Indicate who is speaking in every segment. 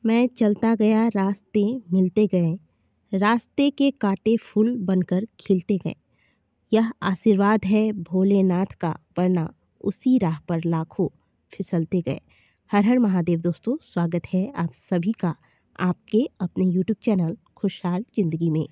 Speaker 1: मैं चलता गया रास्ते मिलते गए, रास्ते के कांटे फूल बनकर खिलते गए। यह आशीर्वाद है भोलेनाथ का, वरना उसी राह पर लाखों फिसलते गए। हर हर महादेव। दोस्तों, स्वागत है आप सभी का आपके अपने यूट्यूब चैनल खुशहाल ज़िंदगी में।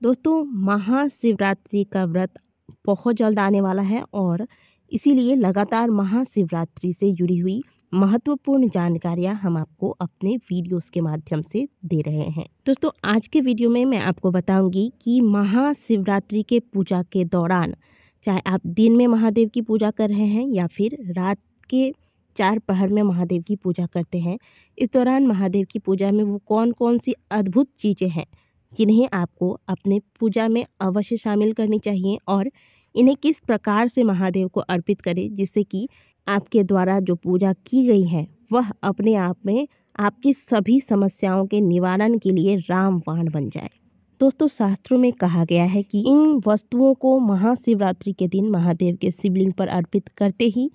Speaker 1: दोस्तों, महाशिवरात्रि का व्रत बहुत जल्द आने वाला है और इसीलिए लगातार महाशिवरात्रि से जुड़ी हुई महत्वपूर्ण जानकारियां हम आपको अपने वीडियोस के माध्यम से दे रहे हैं। दोस्तों, आज के वीडियो में मैं आपको बताऊंगी कि महाशिवरात्रि के पूजा के दौरान, चाहे आप दिन में महादेव की पूजा कर रहे हैं या फिर रात के 4 पहर में महादेव की पूजा करते हैं, इस दौरान महादेव की पूजा में वो कौन कौन सी अद्भुत चीज़ें हैं जिन्हें आपको अपने पूजा में अवश्य शामिल करनी चाहिए और इन्हें किस प्रकार से महादेव को अर्पित करें जिससे कि आपके द्वारा जो पूजा की गई है वह अपने आप में आपकी सभी समस्याओं के निवारण के लिए रामबाण बन जाए। दोस्तों, शास्त्रों में कहा गया है कि इन वस्तुओं को महाशिवरात्रि के दिन महादेव के शिवलिंग पर अर्पित करते ही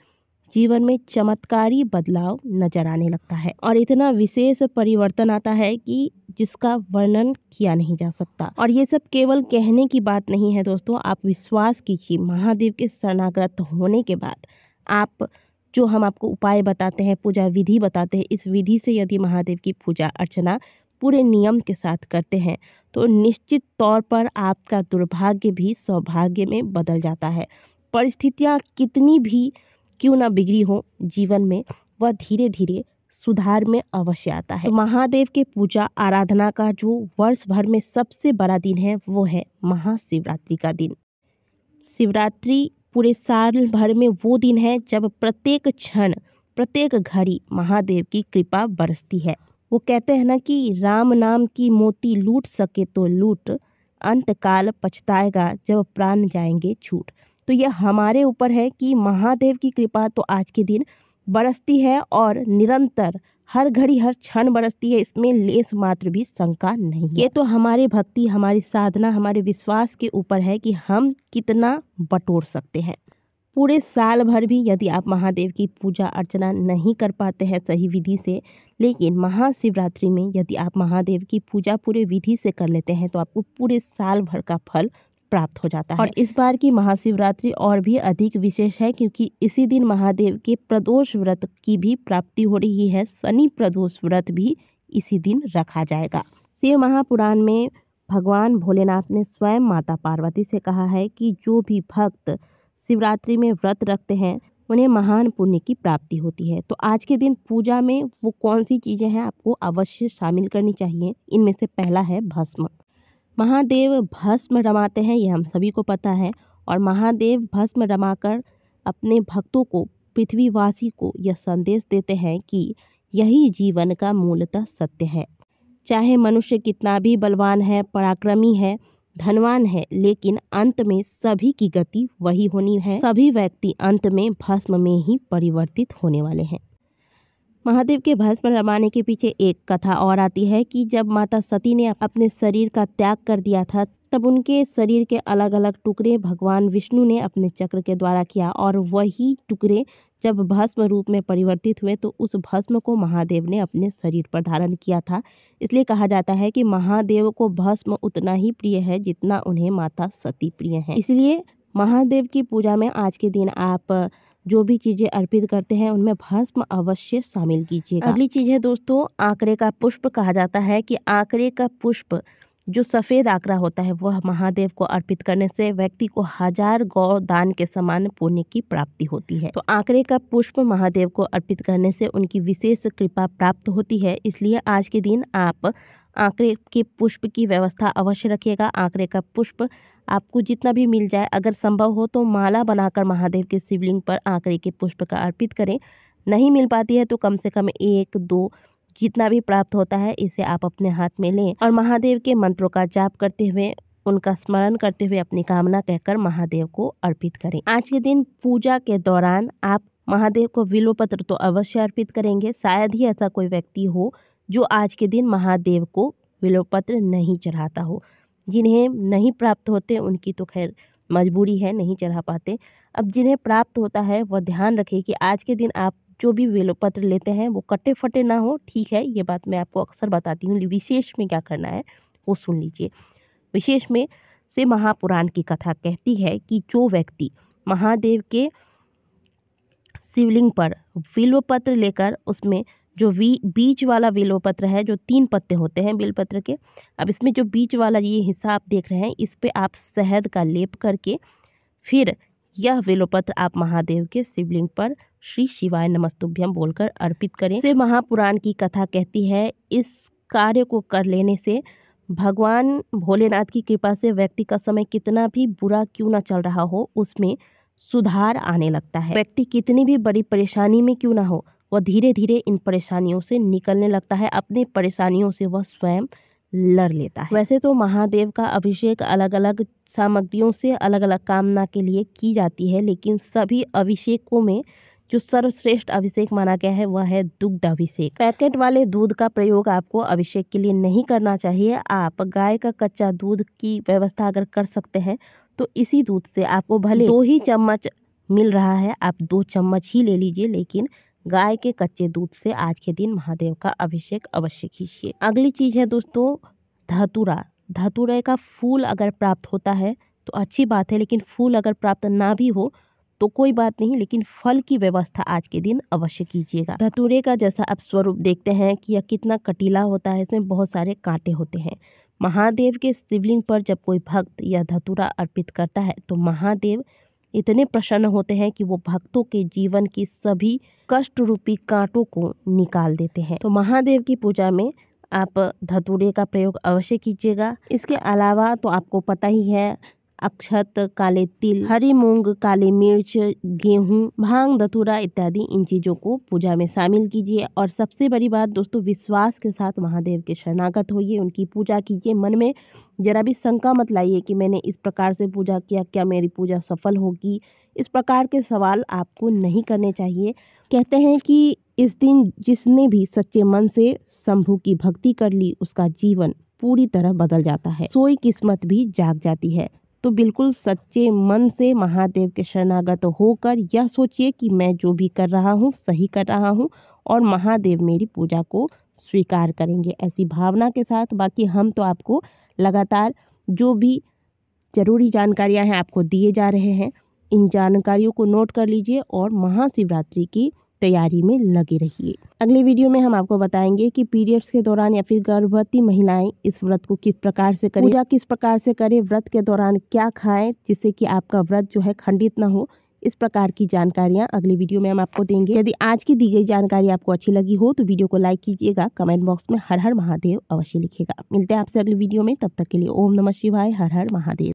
Speaker 1: जीवन में चमत्कारी बदलाव नजर आने लगता है और इतना विशेष परिवर्तन आता है कि जिसका वर्णन किया नहीं जा सकता। और ये सब केवल कहने की बात नहीं है दोस्तों, आप विश्वास कीजिए। महादेव के शरणागत होने के बाद आप जो हम आपको उपाय बताते हैं, पूजा विधि बताते हैं, इस विधि से यदि महादेव की पूजा अर्चना पूरे नियम के साथ करते हैं तो निश्चित तौर पर आपका दुर्भाग्य भी सौभाग्य में बदल जाता है। परिस्थितियाँ कितनी भी क्यों ना बिगड़ी हो जीवन में, वह धीरे धीरे सुधार में अवश्य आता है। तो महादेव के पूजा आराधना का जो वर्ष भर में सबसे बड़ा दिन है वो है महाशिवरात्रि का दिन। शिवरात्रि पूरे साल भर में वो दिन है जब प्रत्येक क्षण, प्रत्येक घड़ी महादेव की कृपा बरसती है। वो कहते हैं ना कि राम नाम की मोती लूट सके तो लूट, अंतकाल पछताएगा जब प्राण जाएंगे छूट। तो यह हमारे ऊपर है कि महादेव की कृपा तो आज के दिन बरसती है और निरंतर हर घड़ी हर क्षण बरसती है, इसमें लेस मात्र भी शंका नहीं है। ये तो हमारी भक्ति, हमारी साधना, हमारे विश्वास के ऊपर है कि हम कितना बटोर सकते हैं। पूरे साल भर भी यदि आप महादेव की पूजा अर्चना नहीं कर पाते हैं सही विधि से, लेकिन महाशिवरात्रि में यदि आप महादेव की पूजा पूरे विधि से कर लेते हैं तो आपको पूरे साल भर का फल प्राप्त हो जाता है। और इस बार की महाशिवरात्रि और भी अधिक विशेष है क्योंकि इसी दिन महादेव के प्रदोष व्रत की भी प्राप्ति हो रही है। शनि प्रदोष व्रत भी इसी दिन रखा जाएगा। शिव महापुराण में भगवान भोलेनाथ ने स्वयं माता पार्वती से कहा है कि जो भी भक्त शिवरात्रि में व्रत रखते हैं उन्हें महान पुण्य की प्राप्ति होती है। तो आज के दिन पूजा में वो कौन सी चीज़ें हैं आपको अवश्य शामिल करनी चाहिए। इनमें से पहला है भस्म। महादेव भस्म रमाते हैं, ये हम सभी को पता है। और महादेव भस्म रमाकर अपने भक्तों को, पृथ्वीवासी को यह संदेश देते हैं कि यही जीवन का मूलतः सत्य है। चाहे मनुष्य कितना भी बलवान है, पराक्रमी है, धनवान है, लेकिन अंत में सभी की गति वही होनी है। सभी व्यक्ति अंत में भस्म में ही परिवर्तित होने वाले हैं। महादेव के भस्म रमाने के पीछे एक कथा और आती है कि जब माता सती ने अपने शरीर का त्याग कर दिया था तब उनके शरीर के अलग अलग टुकड़े भगवान विष्णु ने अपने चक्र के द्वारा किया और वही टुकड़े जब भस्म रूप में परिवर्तित हुए तो उस भस्म को महादेव ने अपने शरीर पर धारण किया था। इसलिए कहा जाता है कि महादेव को भस्म उतना ही प्रिय है जितना उन्हें माता सती प्रिय है। इसलिए महादेव की पूजा में आज के दिन आप जो भी चीज़ें अर्पित करते हैं उनमें भस्म अवश्य शामिल कीजिएगा। अगली चीज़ है दोस्तों, आंकड़े का पुष्प। कहा जाता है कि आंकड़े का पुष्प जो सफ़ेद आंकड़ा होता है वह महादेव को अर्पित करने से व्यक्ति को 1000 गौ दान के समान पुण्य की प्राप्ति होती है। तो आंकड़े का पुष्प महादेव को अर्पित करने से उनकी विशेष कृपा प्राप्त होती है। इसलिए आज के दिन आप आंकड़े के पुष्प की व्यवस्था अवश्य रखिएगा। आंकड़े का पुष्प आपको जितना भी मिल जाए, अगर संभव हो तो माला बनाकर महादेव के शिवलिंग पर आंकड़े के पुष्प का अर्पित करें। नहीं मिल पाती है तो कम से कम 1-2 जितना भी प्राप्त होता है इसे आप अपने हाथ में लें और महादेव के मंत्रों का जाप करते हुए, उनका स्मरण करते हुए अपनी कामना कहकर महादेव को अर्पित करें। आज के दिन पूजा के दौरान आप महादेव को बिल्वपत्र तो अवश्य अर्पित करेंगे। शायद ही ऐसा कोई व्यक्ति हो जो आज के दिन महादेव को बिल्वपत्र नहीं चढ़ाता हो। जिन्हें नहीं प्राप्त होते उनकी तो खैर मजबूरी है, नहीं चढ़ा पाते। अब जिन्हें प्राप्त होता है वह ध्यान रखें कि आज के दिन आप जो भी बेलपत्र लेते हैं वो कटे फटे ना हो, ठीक है, ये बात मैं आपको अक्सर बताती हूँ। विशेष में क्या करना है वो सुन लीजिए। विशेष में से महापुराण की कथा कहती है कि जो व्यक्ति महादेव के शिवलिंग पर बिल्वपत्र लेकर उसमें जो बीच वाला बिल्वपत्र है, जो 3 पत्ते होते हैं बेलपत्र के, अब इसमें जो बीच वाला ये हिस्सा आप देख रहे हैं, इस पे आप शहद का लेप करके फिर यह बेलपत्र आप महादेव के शिवलिंग पर श्री शिवाय नमस्तुभ्यम बोलकर अर्पित करें। से महापुराण की कथा कहती है इस कार्य को कर लेने से भगवान भोलेनाथ की कृपा से व्यक्ति का समय कितना भी बुरा क्यों ना चल रहा हो उसमें सुधार आने लगता है। व्यक्ति कितनी भी बड़ी परेशानी में क्यों ना हो, वह धीरे धीरे इन परेशानियों से निकलने लगता है। अपनी परेशानियों से वह स्वयं लड़ लेता है। वैसे तो महादेव का अभिषेक अलग अलग सामग्रियों से अलग अलग कामना के लिए की जाती है, लेकिन सभी अभिषेकों में जो सर्वश्रेष्ठ अभिषेक माना गया है वह है दुग्ध अभिषेक। पैकेट वाले दूध का प्रयोग आपको अभिषेक के लिए नहीं करना चाहिए। आप गाय का कच्चा दूध की व्यवस्था अगर कर सकते हैं तो इसी दूध से आपको भले 2 ही चम्मच मिल रहा है, आप 2 चम्मच ही ले लीजिए, लेकिन गाय के कच्चे दूध से आज के दिन महादेव का अभिषेक अवश्य कीजिए। अगली चीज़ है दोस्तों धतूरा। धतूरे का फूल अगर प्राप्त होता है तो अच्छी बात है, लेकिन फूल अगर प्राप्त ना भी हो तो कोई बात नहीं, लेकिन फल की व्यवस्था आज के दिन अवश्य कीजिएगा। धतूरे का जैसा आप स्वरूप देखते हैं कि यह कितना कटीला होता है, इसमें बहुत सारे कांटे होते हैं। महादेव के शिवलिंग पर जब कोई भक्त यह धतूरा अर्पित करता है तो महादेव इतने प्रसन्न होते हैं कि वो भक्तों के जीवन की सभी कष्ट रूपी कांटों को निकाल देते हैं। तो महादेव की पूजा में आप धतूरे का प्रयोग अवश्य कीजिएगा। इसके अलावा तो आपको पता ही है, अक्षत, काले तिल, हरी मूंग, काली मिर्च, गेहूं, भांग, धतूरा इत्यादि इन चीज़ों को पूजा में शामिल कीजिए। और सबसे बड़ी बात दोस्तों, विश्वास के साथ महादेव के शरणागत होइए, उनकी पूजा कीजिए। मन में जरा भी शंका मत लाइए कि मैंने इस प्रकार से पूजा किया, क्या मेरी पूजा सफल होगी। इस प्रकार के सवाल आपको नहीं करने चाहिए। कहते हैं कि इस दिन जिसने भी सच्चे मन से शंभू की भक्ति कर ली उसका जीवन पूरी तरह बदल जाता है, सोई किस्मत भी जाग जाती है। तो बिल्कुल सच्चे मन से महादेव के शरणागत होकर यह सोचिए कि मैं जो भी कर रहा हूँ सही कर रहा हूँ और महादेव मेरी पूजा को स्वीकार करेंगे, ऐसी भावना के साथ। बाकी हम तो आपको लगातार जो भी ज़रूरी जानकारियाँ हैं आपको दिए जा रहे हैं, इन जानकारियों को नोट कर लीजिए और महाशिवरात्रि की तैयारी में लगे रहिए। अगले वीडियो में हम आपको बताएंगे कि पीरियड्स के दौरान या फिर गर्भवती महिलाएं इस व्रत को किस प्रकार से करें, पूजा किस प्रकार से करें, व्रत के दौरान क्या खाएं जिससे कि आपका व्रत जो है खंडित ना हो। इस प्रकार की जानकारियां अगले वीडियो में हम आपको देंगे। यदि आज की दी गई जानकारी आपको अच्छी लगी हो तो वीडियो को लाइक कीजिएगा, कमेंट बॉक्स में हर हर महादेव अवश्य लिखिएगा। मिलते हैं आपसे अगले वीडियो में, तब तक के लिए ओम नमः शिवाय, हर हर महादेव।